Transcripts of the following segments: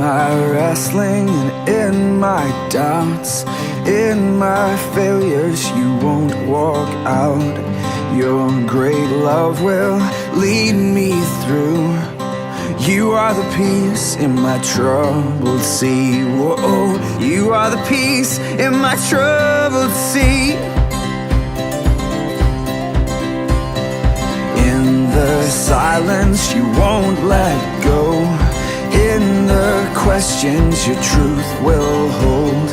my wrestling and in my doubts, in my failures, you won't walk out. Your great love will lead me through. You are the peace in my troubled sea. Whoa, you are the peace in my troubled sea. In the silence, you won't let go. In the questions, your truth will hold.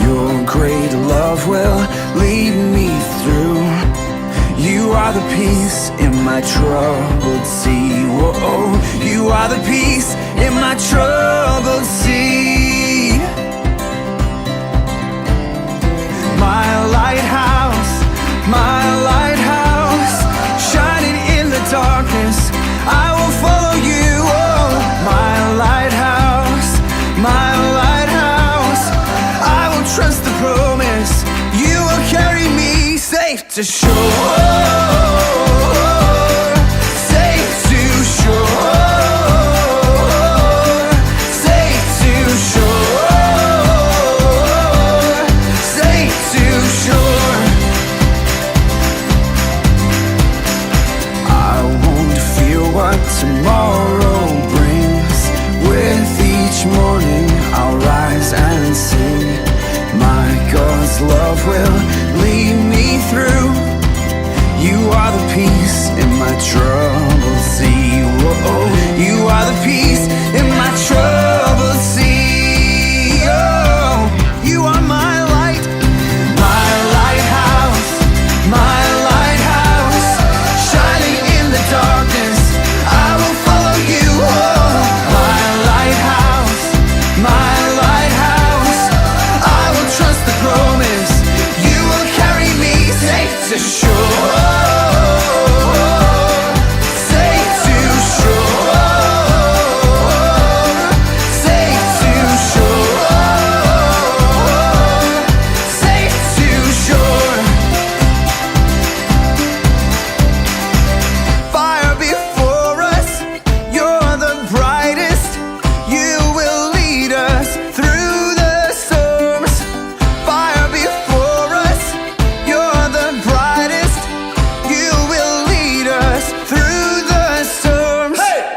Your great love will lead me through. You are the peace in my troubled sea. Whoa, you are the peace in my troubled sea. My lighthouse, shining in the darkness, I will follow you. Oh, my lighthouse, I will trust the promise. You will carry me safe to shore. Tomorrow brings. With each morning I'll rise and sing. My God's love will lead me through. You are the peace in my troubled sea. Whoa, you are the peace